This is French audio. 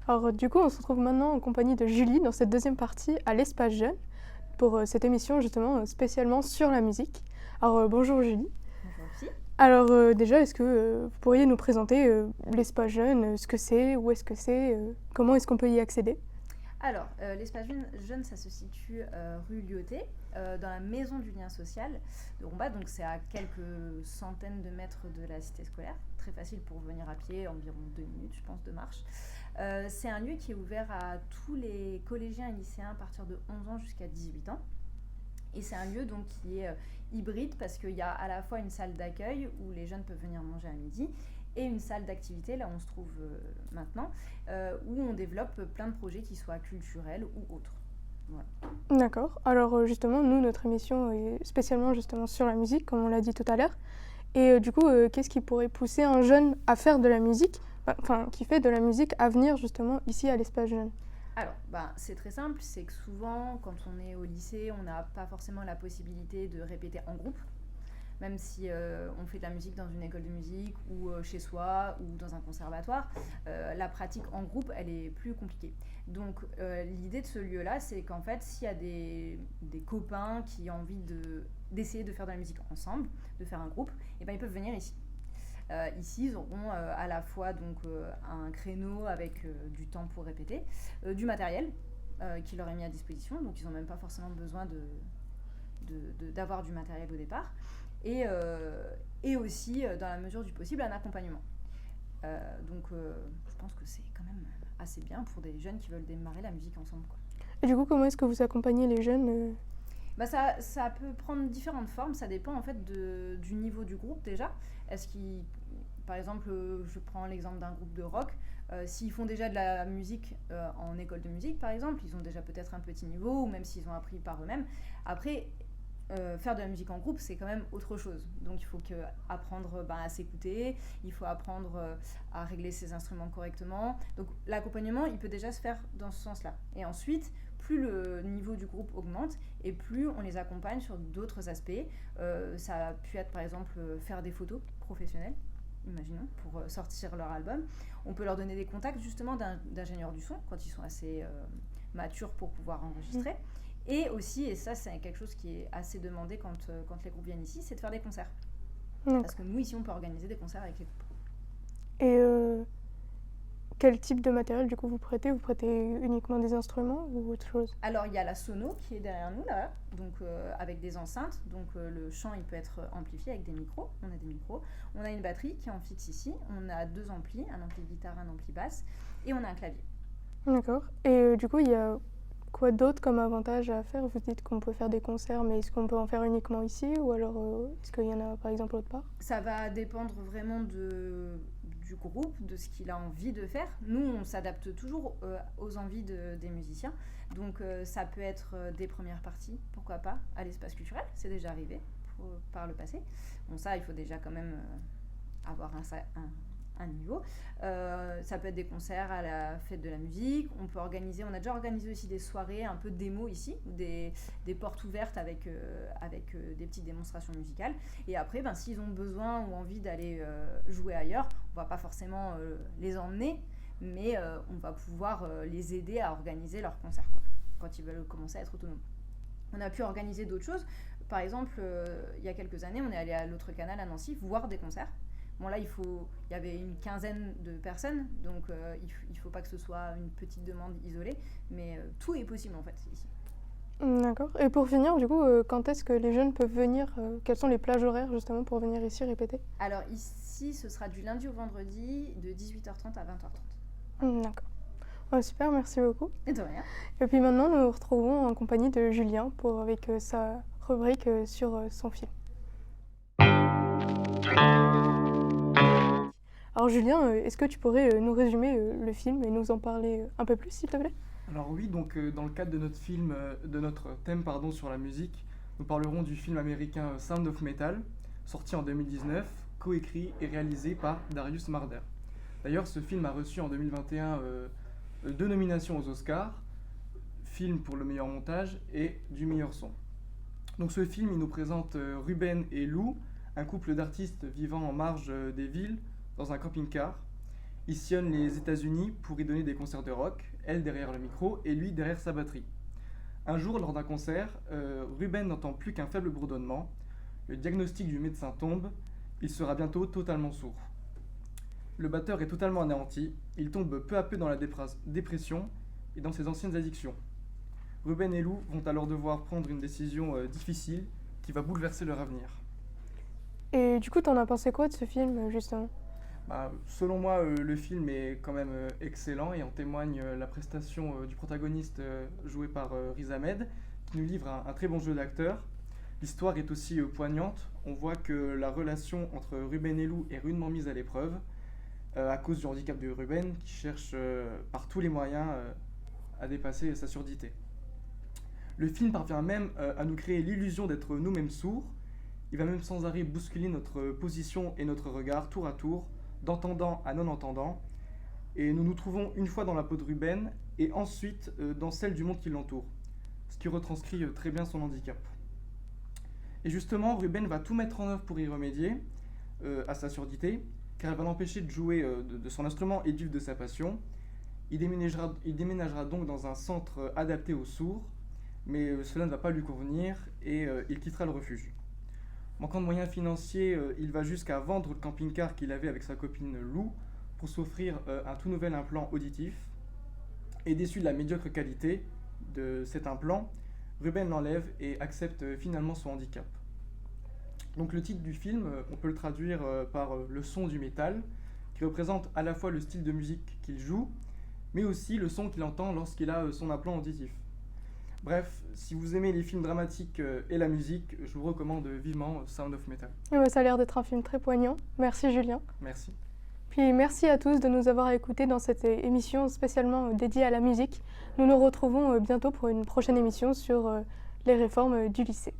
Alors du coup, on se retrouve maintenant en compagnie de Julie dans cette deuxième partie à l'Espace Jeune pour cette émission justement spécialement sur la musique. Alors bonjour Julie. Bonjour Lucie. Alors déjà, est-ce que vous pourriez nous présenter l'Espace Jeune, ce que c'est, où est-ce que c'est, comment est-ce qu'on peut y accéder? Alors, l'espace jeune, ça se situe rue Lyoté, dans la maison du lien social de Romba. Donc, c'est à quelques centaines de mètres de la cité scolaire. Très facile pour venir à pied, environ 2 minutes, je pense, de marche. C'est un lieu qui est ouvert à tous les collégiens et lycéens à partir de 11 ans jusqu'à 18 ans. Et c'est un lieu donc qui est hybride parce qu'il y a à la fois une salle d'accueil où les jeunes peuvent venir manger à midi et une salle d'activité, là où on se trouve maintenant, où on développe plein de projets qui soient culturels ou autres. Voilà. D'accord. Alors justement, nous, notre émission est spécialement justement sur la musique, comme on l'a dit tout à l'heure. Et du coup, qu'est-ce qui pourrait pousser un jeune à faire de la musique, enfin, qui fait de la musique, à venir justement ici à l'Espace Jeune? Alors, c'est très simple, c'est que souvent, quand on est au lycée, on n'a pas forcément la possibilité de répéter en groupe, même si on fait de la musique dans une école de musique ou chez soi ou dans un conservatoire, la pratique en groupe, elle est plus compliquée. Donc l'idée de ce lieu-là, c'est qu'en fait, s'il y a des copains qui ont envie d'essayer de faire de la musique ensemble, de faire un groupe, et ben, ils peuvent venir ici. Ici, ils auront à la fois donc, un créneau avec du temps pour répéter, du matériel qui leur est mis à disposition, donc ils n'ont même pas forcément besoin d'avoir du matériel au départ, et aussi, dans la mesure du possible, un accompagnement. Donc je pense que c'est quand même assez bien pour des jeunes qui veulent démarrer la musique ensemble, quoi. Et du coup, comment est-ce que vous accompagnez les jeunes Ça peut prendre différentes formes, ça dépend en fait du niveau du groupe déjà. Est-ce qu'ils, par exemple, je prends l'exemple d'un groupe de rock, s'ils font déjà de la musique en école de musique par exemple, ils ont déjà peut-être un petit niveau, ou même s'ils ont appris par eux-mêmes. Après, faire de la musique en groupe, c'est quand même autre chose. Donc il faut apprendre à s'écouter, il faut apprendre à régler ses instruments correctement. Donc l'accompagnement, il peut déjà se faire dans ce sens-là. Et ensuite, plus le niveau du groupe augmente et plus on les accompagne sur d'autres aspects. Ça a pu être par exemple faire des photos professionnelles, imaginons, pour sortir leur album. On peut leur donner des contacts justement d'ingénieurs du son quand ils sont assez matures pour pouvoir enregistrer. Et aussi, et ça c'est quelque chose qui est assez demandé quand les groupes viennent ici, c'est de faire des concerts. Parce que nous ici on peut organiser des concerts avec les groupes. Et quel type de matériel du coup vous prêtez? Vous prêtez uniquement des instruments ou autre chose? Alors il y a la sono qui est derrière nous là, donc avec des enceintes, donc le chant il peut être amplifié avec des micros, on a des micros, on a une batterie qui est en fixe ici, on a 2 amplis, un ampli guitare, un ampli basse, et on a un clavier. D'accord. Et du coup, il y a quoi d'autre comme avantage à faire? Vous dites qu'on peut faire des concerts, mais est-ce qu'on peut en faire uniquement ici ou alors est-ce qu'il y en a par exemple autre part? Ça va dépendre vraiment du groupe, de ce qu'il a envie de faire. Nous, on s'adapte toujours aux envies des musiciens. Donc ça peut être des premières parties, pourquoi pas, à l'espace culturel, c'est déjà arrivé par le passé. Bon, ça, il faut déjà quand même avoir un niveau. Ça peut être des concerts à la fête de la musique. On a déjà organisé aussi des soirées un peu démo ici, des portes ouvertes avec des petites démonstrations musicales. Et après, s'ils ont besoin ou envie d'aller jouer ailleurs, on va pas forcément les emmener, mais on va pouvoir les aider à organiser leurs concerts, quoi, quand ils veulent commencer à être autonomes. On a pu organiser d'autres choses. Par exemple, il y a quelques années, on est allé à l'autre canal à Nancy voir des concerts. Bon là, il y avait une quinzaine de personnes, donc il faut pas que ce soit une petite demande isolée, mais tout est possible en fait ici. D'accord. Et pour finir, du coup, quand est-ce que les jeunes peuvent venir quelles sont les plages horaires justement pour venir ici répéter? Alors ici, ce sera du lundi au vendredi de 18h30 à 20h30. D'accord. Super, merci beaucoup. Et de rien. Et puis maintenant, nous nous retrouvons en compagnie de Julien avec sa rubrique sur son film. Alors Julien, est-ce que tu pourrais nous résumer le film et nous en parler un peu plus, s'il te plaît? Alors oui, donc dans le cadre de notre film, de notre thème sur la musique, nous parlerons du film américain Sound of Metal, sorti en 2019, coécrit et réalisé par Darius Marder. D'ailleurs, ce film a reçu en 2021 2 nominations aux Oscars, film pour le meilleur montage et du meilleur son. Donc ce film, il nous présente Ruben et Lou, un couple d'artistes vivant en marge des villes, dans un camping-car. Il sillonne les États-Unis pour y donner des concerts de rock, elle derrière le micro et lui derrière sa batterie. Un jour, lors d'un concert, Ruben n'entend plus qu'un faible bourdonnement. Le diagnostic du médecin tombe, il sera bientôt totalement sourd. Le batteur est totalement anéanti, il tombe peu à peu dans la dépression et dans ses anciennes addictions. Ruben et Lou vont alors devoir prendre une décision difficile qui va bouleverser leur avenir. Et du coup, t'en as pensé quoi de ce film, justement? Selon moi, le film est quand même excellent et en témoigne la prestation du protagoniste joué par Riz Ahmed, qui nous livre un très bon jeu d'acteur. L'histoire est aussi poignante. On voit que la relation entre Ruben et Lou est rudement mise à l'épreuve à cause du handicap de Ruben, qui cherche par tous les moyens à dépasser sa surdité. Le film parvient même à nous créer l'illusion d'être nous-mêmes sourds. Il va même sans arrêt bousculer notre position et notre regard tour à tour, d'entendant à non-entendant, et nous nous trouvons une fois dans la peau de Ruben, et ensuite dans celle du monde qui l'entoure, ce qui retranscrit très bien son handicap. Et justement, Ruben va tout mettre en œuvre pour y remédier à sa surdité, car elle va l'empêcher de jouer de son instrument et de vivre de sa passion. Il déménagera donc dans un centre adapté aux sourds, mais cela ne va pas lui convenir, et il quittera le refuge. Manquant de moyens financiers, il va jusqu'à vendre le camping-car qu'il avait avec sa copine Lou pour s'offrir un tout nouvel implant auditif. Et déçu de la médiocre qualité de cet implant, Ruben l'enlève et accepte finalement son handicap. Donc le titre du film, on peut le traduire par le son du métal, qui représente à la fois le style de musique qu'il joue, mais aussi le son qu'il entend lorsqu'il a son implant auditif. Bref, si vous aimez les films dramatiques et la musique, je vous recommande vivement Sound of Metal. Ça a l'air d'être un film très poignant. Merci Julien. Merci. Puis merci à tous de nous avoir écoutés dans cette émission spécialement dédiée à la musique. Nous nous retrouvons bientôt pour une prochaine émission sur les réformes du lycée.